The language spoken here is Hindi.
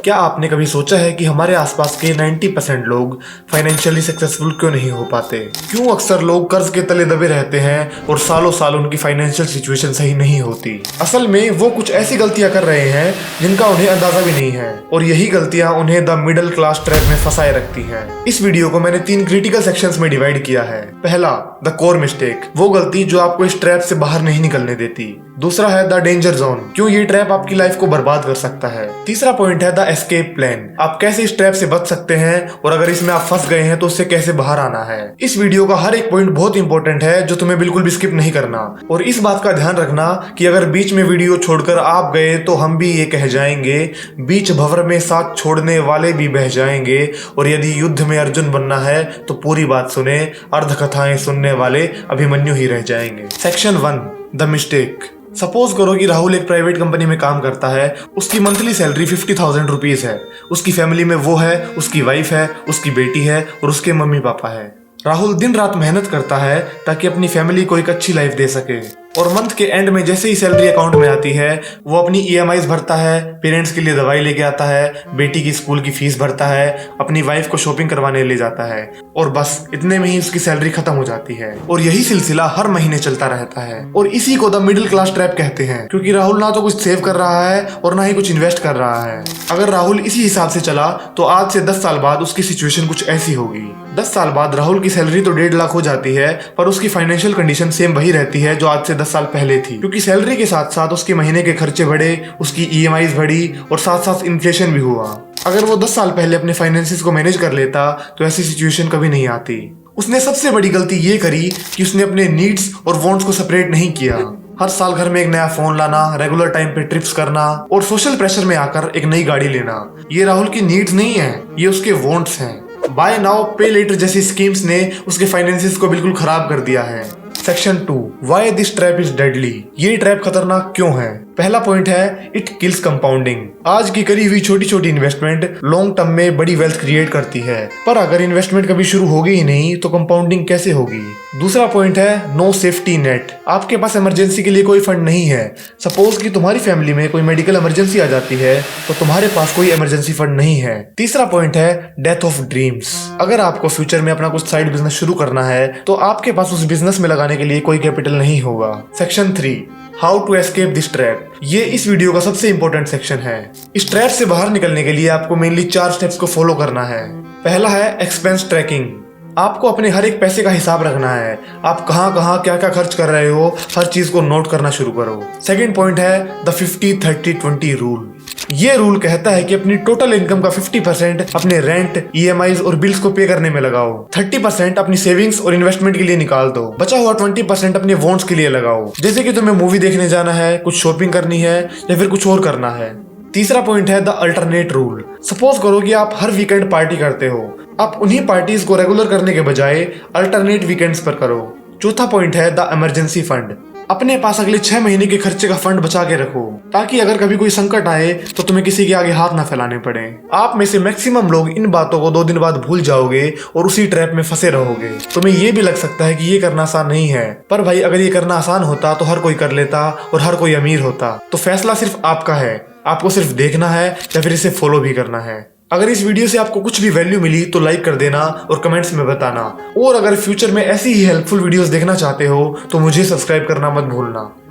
क्या आपने कभी सोचा है कि हमारे आसपास के 90% लोग फाइनेंशियली सक्सेसफुल क्यों नहीं हो पाते? क्यों अक्सर लोग कर्ज के तले दबे रहते हैं और सालों साल उनकी फाइनेंशियल सिचुएशन सही नहीं होती? असल में वो कुछ ऐसी गलतियां कर रहे हैं जिनका उन्हें अंदाजा भी नहीं है, और यही गलतियां उन्हें द मिडिल क्लास ट्रैप में फंसाए रखती हैं। इस वीडियो को मैंने 3 क्रिटिकल सेक्शंस में डिवाइड किया है। पहला, द कोर मिस्टेक, वो गलती जो आपको इस ट्रैप से बाहर नहीं निकलने देती। दूसरा है द डेंजर जोन, क्यों ये ट्रैप आपकी लाइफ को बर्बाद कर सकता है। तीसरा पॉइंट है द एस्केप प्लान, आप कैसे इस ट्रैप से बच सकते हैं और अगर इसमें आप फंस गए हैं तो उससे कैसे बाहर आना है। इस वीडियो का हर एक पॉइंट बहुत इंपॉर्टेंट है जो तुम्हें बिल्कुल भी स्किप नहीं करना, और इस बात का ध्यान रखना कि अगर बीच में वीडियो छोड़कर आप गए तो हम भी ये कह जाएंगे, बीच भंवर में साथ छोड़ने वाले भी बह जाएंगे, और यदि युद्ध में अर्जुन बनना है तो पूरी बात सुने, अर्ध कथाएं सुनने वाले अभिमन्यु ही रह जाएंगे। Section 1, the mistake. सपोज करो कि राहुल एक प्राइवेट कंपनी में काम करता है, उसकी मंथली सैलरी 50,000 रुपीज है, उसकी फैमिली में वो है, उसकी वाइफ है, उसकी बेटी है और उसके मम्मी पापा है। राहुल दिन रात मेहनत करता है ताकि अपनी फैमिली को एक अच्छी लाइफ दे सके, और मंथ के एंड में जैसे ही सैलरी अकाउंट में आती है वो अपनी EMIs भरता है, पेरेंट्स के लिए दवाई लेके आता है, बेटी की स्कूल की फीस भरता है, अपनी वाइफ को शॉपिंग करवाने ले जाता है, और बस इतने में ही उसकी सैलरी खत्म हो जाती है। और यही सिलसिला हर महीने चलता रहता है, और इसी को द मिडिल क्लास ट्रैप कहते हैं, क्योंकि राहुल ना तो कुछ सेव कर रहा है और ना ही कुछ इन्वेस्ट कर रहा है। अगर राहुल इसी हिसाब से चला तो आज से 10 साल बाद उसकी सिचुएशन कुछ ऐसी होगी। 10 साल बाद राहुल की सैलरी तो 1.5 लाख हो जाती है, पर उसकी फाइनेंशियल कंडीशन सेम वही रहती है जो आज से 10 साल पहले थी, क्योंकि सैलरी के साथ साथ उसके महीने के खर्चे बढ़े, उसकी EMIs बढ़ी और साथ साथ इन्फ्लेशन भी हुआ। अगर वो 10 साल पहले अपने फाइनेंसेस को मैनेज कर लेता तो ऐसी सिचुएशन कभी नहीं आती। उसने सबसे बड़ी गलती ये करी कि उसने अपने नीड्स और वांट्स को सेपरेट नहीं किया। हर साल घर में एक नया फोन लाना, रेगुलर टाइम पे ट्रिप्स करना और सोशल प्रेशर में आकर एक नई गाड़ी लेना, ये राहुल की नीड्स नहीं है, ये उसके वांट्स हैं। बाय नाउ पे लेटर जैसी स्कीम्स ने उसके फाइनेंसेस को बिल्कुल खराब कर दिया है। Section 2, why this trap is deadly, ये ट्रैप खतरनाक क्यों है। पहला पॉइंट है इट किल्स कंपाउंडिंग। आज की करी हुई छोटी छोटी इन्वेस्टमेंट लॉन्ग टर्म में बड़ी वेल्थ क्रिएट करती है, पर अगर इन्वेस्टमेंट कभी शुरू होगी ही नहीं तो कंपाउंडिंग कैसे होगी। दूसरा पॉइंट है नो सेफ्टी नेट, आपके पास इमरजेंसी के लिए कोई फंड नहीं है। सपोज कि तुम्हारी फैमिली में कोई मेडिकल इमरजेंसी आ जाती है तो तुम्हारे पास कोई इमरजेंसी फंड नहीं है। तीसरा पॉइंट है डेथ ऑफ ड्रीम्स, अगर आपको फ्यूचर में अपना कुछ साइड बिजनेस शुरू करना है तो आपके पास उस बिजनेस में लगाने के लिए कोई कैपिटल नहीं होगा। Section 3, how to escape this trap, ये इस वीडियो का सबसे इंपॉर्टेंट सेक्शन है। इस ट्रैप से बाहर निकलने के लिए आपको मेनली 4 स्टेप्स को फॉलो करना है। पहला है एक्सपेंस ट्रैकिंग, आपको अपने हर एक पैसे का हिसाब रखना है, आप कहाँ कहाँ क्या क्या खर्च कर रहे हो, हर चीज को नोट करना शुरू करो। सेकंड पॉइंट है द 50-30-20 रूल, ये रूल कहता है कि अपनी टोटल इनकम का 50% अपने रेंट, EMIs और बिल्स को पे करने में लगाओ, 30% अपनी सेविंग्स और इन्वेस्टमेंट के लिए निकाल दो, बचा हुआ 20% अपने वांट्स के लिए लगाओ, जैसे कि तुम्हें मूवी देखने जाना है, कुछ शॉपिंग करनी है या फिर कुछ और करना है। तीसरा पॉइंट है द अल्टरनेट रूल, सपोज करो कि आप हर वीकेंड पार्टी करते हो, आप उन्हीं पार्टीज को रेगुलर करने के बजाय अल्टरनेट वीकेंड्स पर करो। चौथा पॉइंट है द इमरजेंसी फंड, अपने पास अगले 6 महीने के खर्चे का फंड बचा के रखो, ताकि अगर कभी कोई संकट आए तो तुम्हें किसी के आगे हाथ ना फैलाने पड़े। आप में से मैक्सिमम लोग इन बातों को 2 दिन बाद भूल जाओगे और उसी ट्रैप में फंसे रहोगे। तुम्हें ये भी लग सकता है कि ये करना आसान नहीं है, पर भाई अगर ये करना आसान होता तो हर कोई कर लेता और हर कोई अमीर होता। तो फैसला सिर्फ आपका है, आपको सिर्फ देखना है या फिर इसे फॉलो भी करना है। अगर इस वीडियो से आपको कुछ भी वैल्यू मिली तो लाइक कर देना और कमेंट्स में बताना, और अगर फ्यूचर में ऐसी ही हेल्पफुल वीडियोस देखना चाहते हो तो मुझे सब्सक्राइब करना मत भूलना।